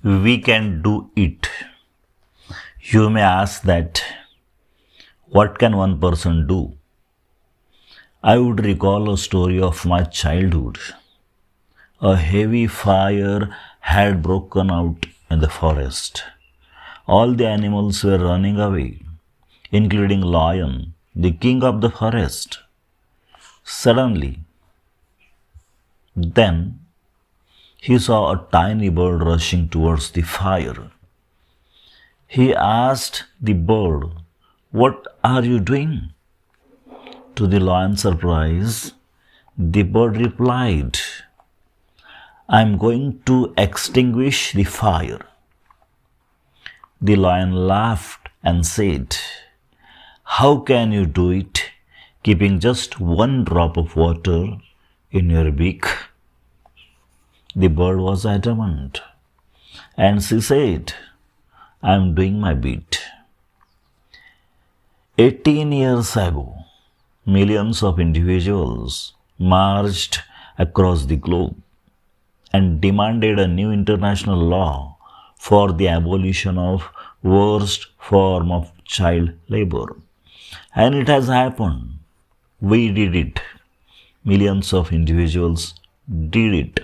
We can do it. You may ask that, what can one person do? I would recall a story of my childhood. A heavy fire had broken out in the forest. All the animals were running away, including Lion, the king of the forest. Suddenly, then, he saw a tiny bird rushing towards the fire. He asked the bird, "What are you doing?" To the lion's surprise, the bird replied, "I am going to extinguish the fire." The lion laughed and said, "How can you do it, keeping just one drop of water in your beak?" The bird was adamant, and she said, "I am doing my bit." 18 years ago, millions of individuals marched across the globe and demanded a new international law for the abolition of worst form of child labor. And it has happened. We did it. Millions of individuals did it.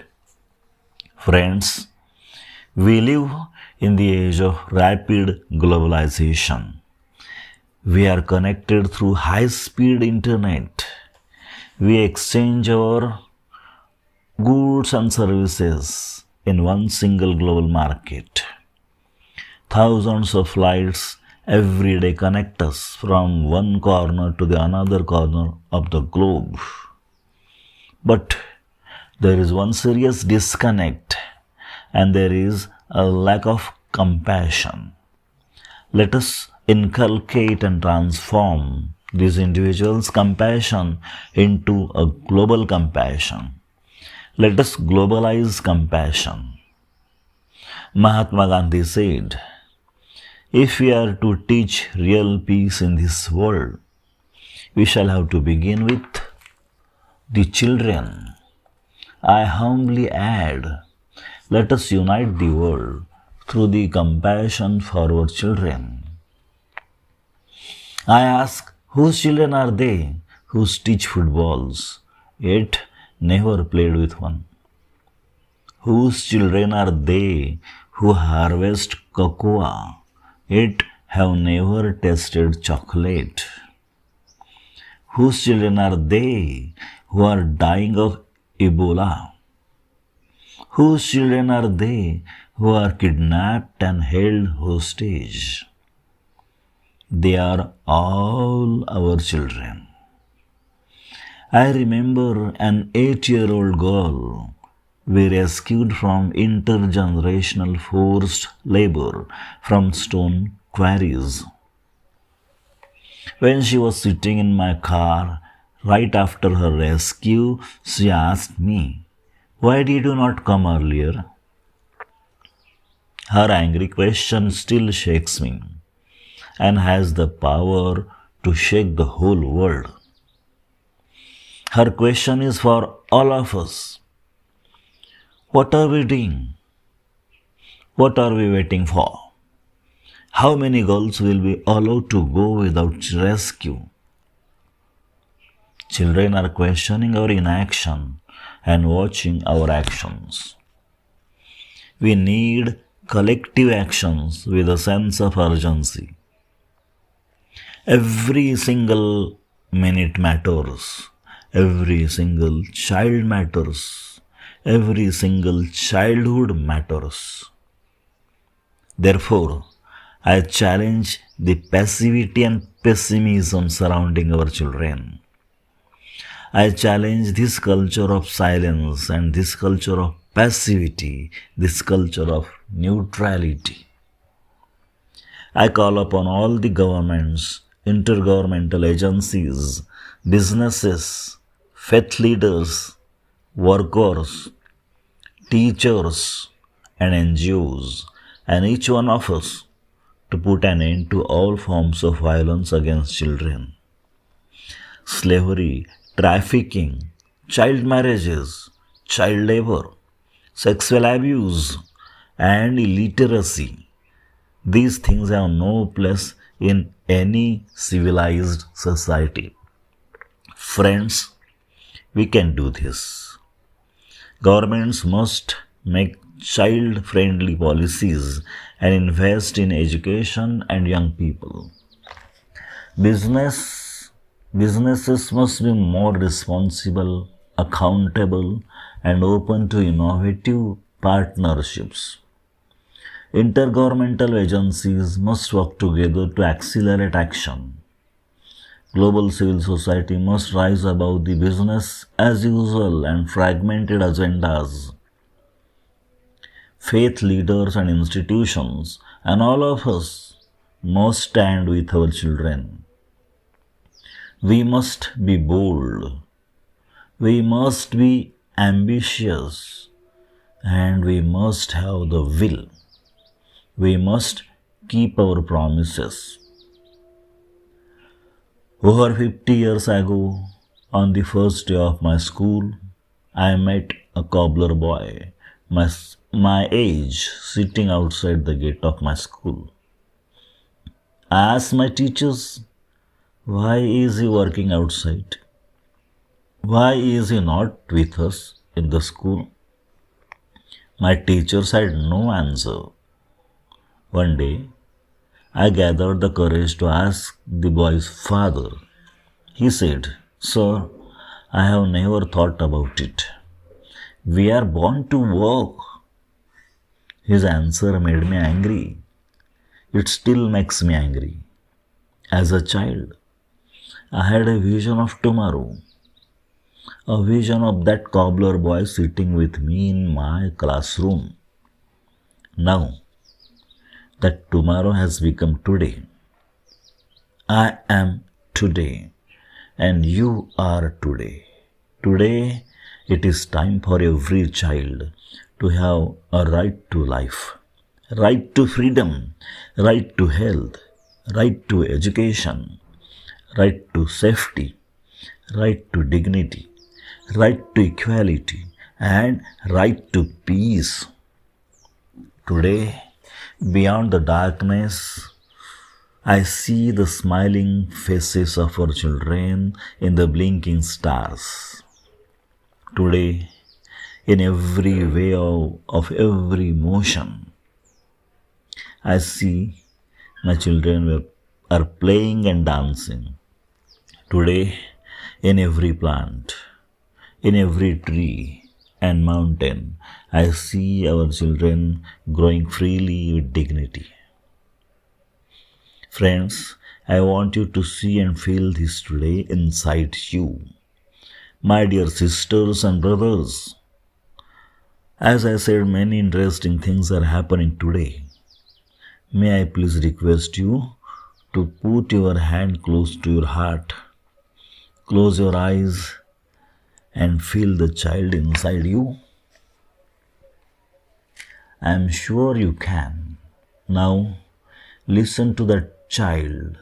Friends, we live in the age of rapid globalization. We are connected through high-speed internet. We exchange our goods and services in one single global market. Thousands of flights every day connect us from one corner to the another corner of the globe. But there is one serious disconnect, and there is a lack of compassion. Let us inculcate and transform these individuals' compassion into a global compassion. Let us globalize compassion. Mahatma Gandhi said, "If we are to teach real peace in this world, we shall have to begin with the children." I humbly add, let us unite the world through the compassion for our children. I ask, whose children are they who stitch footballs, yet never played with one? Whose children are they who harvest cocoa, yet have never tasted chocolate? Whose children are they who are dying of Ebola? Whose children are they who are kidnapped and held hostage? They are all our children. I remember an 8-year-old girl we rescued from intergenerational forced labor from stone quarries. When she was sitting in my car right after her rescue, she asked me, "Why did you not come earlier?" Her angry question still shakes me and has the power to shake the whole world. Her question is for all of us. What are we doing? What are we waiting for? How many girls will be allowed to go without rescue? Children are questioning our inaction and watching our actions. We need collective actions with a sense of urgency. Every single minute matters. Every single child matters. Every single childhood matters. Therefore, I challenge the passivity and pessimism surrounding our children. I challenge this culture of silence and this culture of passivity, this culture of neutrality. I call upon all the governments, intergovernmental agencies, businesses, faith leaders, workers, teachers, and NGOs, and each one of us to put an end to all forms of violence against children. Slavery, trafficking, child marriages, child labor, sexual abuse, and illiteracy. These things have no place in any civilized society. Friends, we can do this. Governments must make child friendly policies and invest in education and young people. Businesses must be more responsible, accountable, and open to innovative partnerships. Intergovernmental agencies must work together to accelerate action. Global civil society must rise above the business as usual and fragmented agendas. Faith leaders and institutions, and all of us, must stand with our children. We must be bold. We must be ambitious. And we must have the will. We must keep our promises. Over 50 years ago, on the first day of my school, I met a cobbler boy, my age, sitting outside the gate of my school. I asked my teachers, why is he working outside? Why is he not with us in the school? My teachers had no answer. One day, I gathered the courage to ask the boy's father. He said, Sir, I have never thought about it. We are born to work. His answer made me angry. It still makes me angry. As a child, I had a vision of tomorrow. A vision of that cobbler boy sitting with me in my classroom. Now, that tomorrow has become today. I am today, and you are today. Today, it is time for every child to have a right to life, right to freedom, right to health, right to education, right to safety, right to dignity, right to equality, and right to peace. Today, beyond the darkness, I see the smiling faces of our children in the blinking stars. Today, in every way of every motion, I see my children are playing and dancing. Today, in every plant, in every tree and mountain, I see our children growing freely with dignity. Friends, I want you to see and feel this today inside you. My dear sisters and brothers, as I said, many interesting things are happening today. May I please request you to put your hand close to your heart, close your eyes, and feel the child inside you? I am sure you can. Now, listen to that child.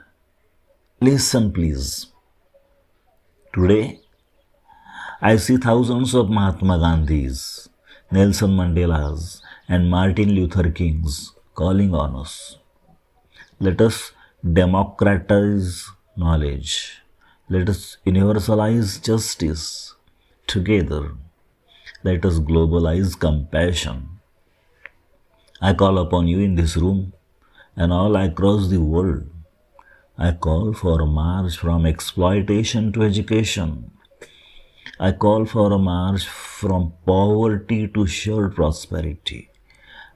Listen, please. Today, I see thousands of Mahatma Gandhis, Nelson Mandelas, and Martin Luther Kings calling on us. Let us democratize knowledge. Let us universalize justice. Together, let us globalize compassion. I call upon you in this room and all across the world. I call for a march from exploitation to education. I call for a march from poverty to shared prosperity,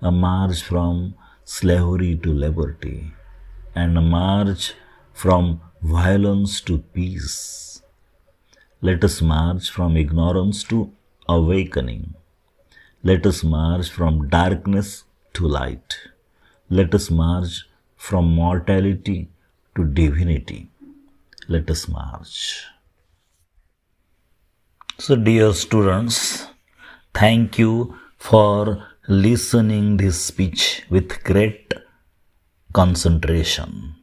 a march from slavery to liberty, and a march from violence to peace. Let us march from ignorance to awakening. Let us march from darkness to light. Let us march from mortality to divinity. Let us march. So, dear students, thank you for listening this speech with great concentration.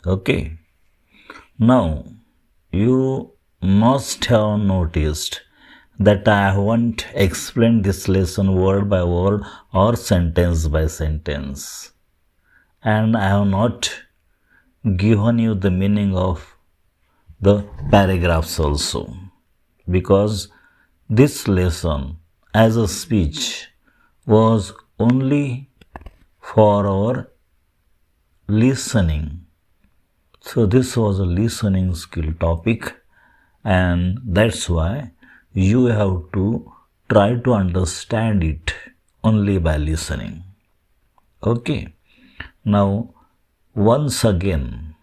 Okay. Now, you must have noticed that I haven't explained this lesson word by word or sentence by sentence. And I have not given you the meaning of the paragraphs also. Because this lesson as a speech was only for our listening. So this was a listening skill topic, and that's why you have to try to understand it only by listening. Okay. Now, once again,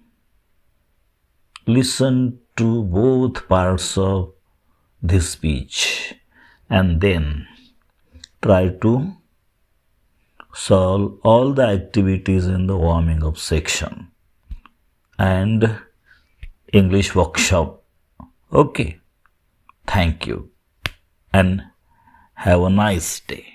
listen to both parts of this speech and then try to solve all the activities in the warming up section and English workshop. Okay. Thank you and have a nice day.